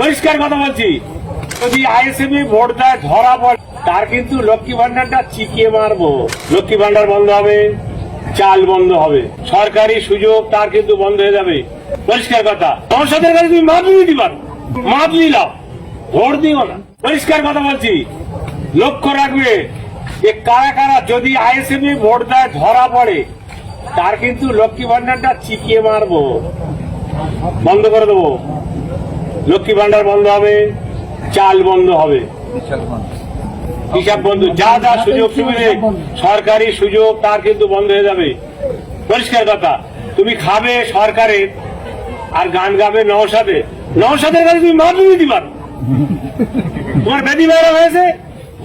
পরিষ্কার কথা বলছি, যদি আইএসএফ ভোট দেয় ধরা পড়ে তার কিন্তু লক্ষ্মী ভান্ডারটা চিকিয়ে মারবো। লক্ষ্মী ভান্ডার বন্ধ হবে, চাল বন্ধ হবে, সরকারি সুযোগ তার কিন্তু বন্ধ হয়ে যাবে। পরিষ্কার কথা, সংসদের কাছে তুমি মাতলি দিতে পারো, মাতলি লাও, ভোট দিও না। পরিষ্কার কথা বলছি, লক্ষ্য রাখবে যে কারা কারা যদি আইএসএফ ভোট দেয় ধরা পড়ে তার কিন্তু লক্ষ্মী ভান্ডারটা চিকিয়ে মারবো, বন্ধ করে দেবো। লক্ষ্মী ভান্ডার বন্ধ হবে, চাল বন্ধ হবে, হিসাব বন্ধ, যা যা সুযোগ সুবিধে সরকারি সুযোগ তার কিন্তু বন্ধ হয়ে যাবে। পরিষ্কার কথা, তুমি খাবে সরকারের আর গান গাবে নওশাদের। নওশাদের কাছে তুমি মাতলি দিতে পারো, তোমার বেদি বেড়া হয়েছে,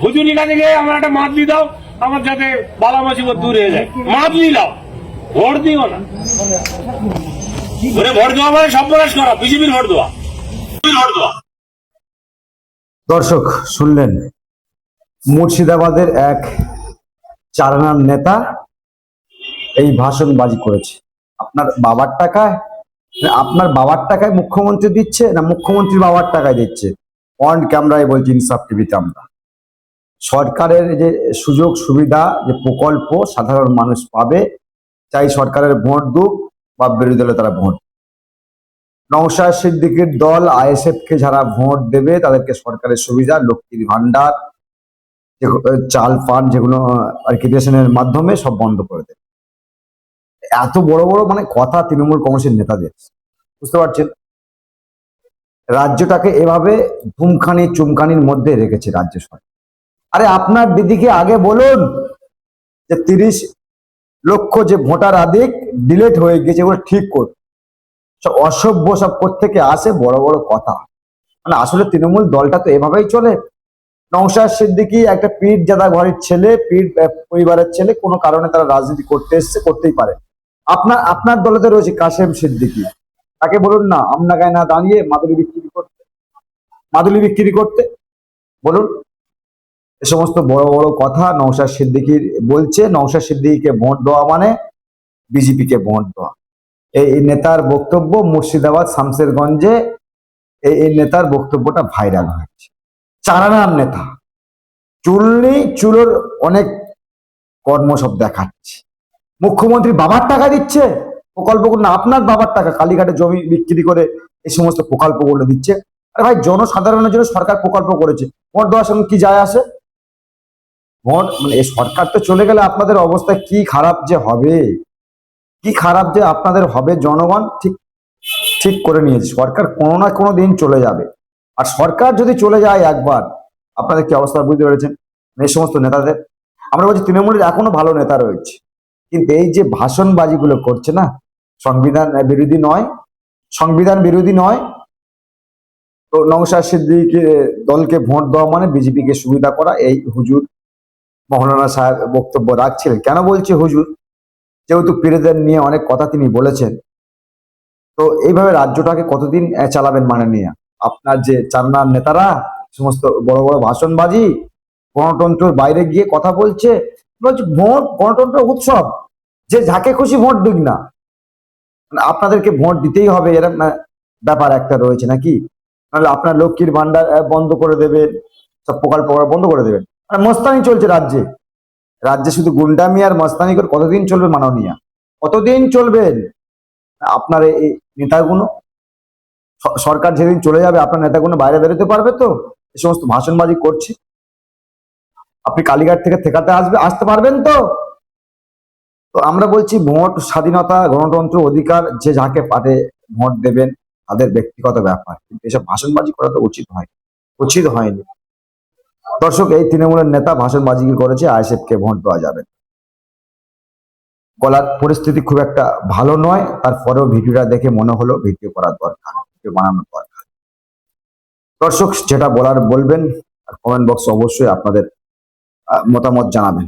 হুজুরি কাছে গিয়ে আমার একটা মাতলি দাও, আমার যাতে বালা মুসিবত দূর হয়ে যায়, মাতলি দাও, ভোট দিও না। ভোট দেওয়া মানে সর্বনাশ করা, বিজেপির ভোট দেওয়া। দর্শক শুনলেন, মুর্শিদাবাদের এক চারানার নেতা এই ভাষণবাজি করেছে। আপনার বাবার টাকায় মুখ্যমন্ত্রী দিচ্ছে না মুখ্যমন্ত্রীর বাবার টাকায় দিচ্ছে? অন ক্যামেরায় বলছি ইনসাফ টিভিতে আমরা। সরকারের যে সুযোগ সুবিধা, যে প্রকল্প সাধারণ মানুষ পাবে, চাই সরকারের ভোট দুক বা বিরোধী দলে তারা ভোট। নওশাদ সিদ্দিকীর দল আইএসএফ কে যারা ভোট দেবে তাদেরকে সরকারের সুবিধা, লক্ষ্মীর ভান্ডার, চাল ফান্ড যেগুলো আর কি রেশনের মাধ্যমে সব বন্ধ করে দেবে। এত বড় বড় মানে কথা তৃণমূল কংগ্রেসের নেতাদের, বুঝতে পারছেন? রাজ্যটাকে এভাবে ধুমখানি চুমখানির মধ্যে রেখেছে রাজ্য সরকার। আরে আপনার দিদিকে আগে বলুন যে 30 লক্ষ যে ভোটার আধিক ডিলেট হয়ে গেছে ওগুলো ঠিক করুন। সব অসভ্য সব কোত্থেকে আসে বড় বড় কথা। মানে আসলে তৃণমূল দলটা তো এভাবেই চলে। নওশাদ সিদ্দিকী একটা পীর জাদা ঘরের ছেলে, পীর পরিবারের ছেলে, কোনো কারণে তারা রাজনীতি করতে এসছে, করতেই পারে। আপনার দলেতে রয়েছে কাশেম সিদ্দিকী, তাকে বলুন না আমনা গায়ে না দাঁড়িয়ে মাদুলি বিক্রি করতে বলুন। এ সমস্ত বড় বড় কথা নওশাদ সিদ্দিকীর বলছে। নওশাদ সিদ্দিকীকে ভোট দেওয়া মানে বিজেপিকে ভোট দেওয়া। এই নেতার বক্তব্য মুর্শিদাবাদ শামসেরগঞ্জে এই নেতার বক্তব্যটা ভাইরাল হয়েছে। চারানার নেতা, চুলোর অনেক কর্ম সব দেখাচ্ছে। মুখ্যমন্ত্রী বাবার টাকা দিচ্ছে প্রকল্পগুলো, না আপনার বাবার টাকা কালীঘাটে জমি বিক্রি করে এই সমস্ত প্রকল্পগুলো দিচ্ছে। আরে ভাই, জনসাধারণের জন্য সরকার প্রকল্প করেছে, ভোট দেওয়ার সঙ্গে কি যায় আসে? ভোট মানে এই সরকার তো চলে গেলে আপনাদের অবস্থা কি খারাপ যে হবে, কি খারাপ যে আপনাদের হবে। জনগণ ঠিক করে নিয়েছে, সরকার কোনো না কোনো দিন চলে যাবে। আর সরকার যদি চলে যায় একবার, আপনাদের কি অবস্থা বুঝতে পেরেছেন? এই সমস্ত নেতাদের আমরা বলছি তৃণমূলের এখনো ভালো নেতা রয়েছে, কিন্তু এই যে ভাষণবাজিগুলো করছে না, সংবিধান বিরোধী নয়। তো নওশাদ সিদ্দিকী দলকে ভোট দেওয়া মানে বিজেপিকে সুবিধা করা, এই হুজুর মৌলানা সাহেব বক্তব্য রাখছিলেন। কেন বলছি হুজুর? যেহেতু পীরদের নিয়ে অনেক কথা তিনি বলেছেন। তো এইভাবে রাজ্যটাকে কতদিন চালাবেন মাননীয়? আপনার যে চারনার নেতারা সমস্ত বড় বড় ভাষণবাজি, গণতন্ত্রের বাইরে গিয়ে কথা বলছে। ভোট গণতন্ত্র উৎসব, যে যাকে খুশি ভোট দিক না, মানে আপনাদেরকে ভোট দিতেই হবে এরকম ব্যাপার একটা রয়েছে নাকি? নাহলে আপনার লক্ষ্মীর ভান্ডার বন্ধ করে দেবেন, সব প্রকল্প বন্ধ করে দেবেন। মানে মস্তানি চলছে রাজ্যে শুধু গুন্ডামি আর মস্তানি করে কতদিন চলবে মাননীয়? কতদিন চলবেন আপনার এই নেতাগুলো? সরকার যেদিন চলে যাবে আপনার নেতাগুলো বাইরে বেরোতে পারবে তো? এই সমস্ত ভাষণবাজি করছি, আপনি কালীঘাট থেকে আসতে পারবেন তো? তো আমরা বলছি ভোট স্বাধীনতা, গণতন্ত্র, অধিকার, যে যাকে পারে ভোট দেবেন, তাদের ব্যক্তিগত ব্যাপার। কিন্তু এসব ভাষণবাজি করা তো উচিত হয়নি। দর্শক, এই তৃণমূলের নেতা ভাষণবাজি করেছে, আইএসএফ কে ভোট দেওয়া যাবে। গলার পরিস্থিতি খুব একটা ভালো নয়, তারপরেও ভিডিওটা দেখে মনে হলো ভিডিও করার দরকার, ভিডিও বানানোর দরকার। দর্শক, যেটা বলার বলবেন, আর কমেন্ট বক্সে অবশ্যই আপনাদের মতামত জানাবেন।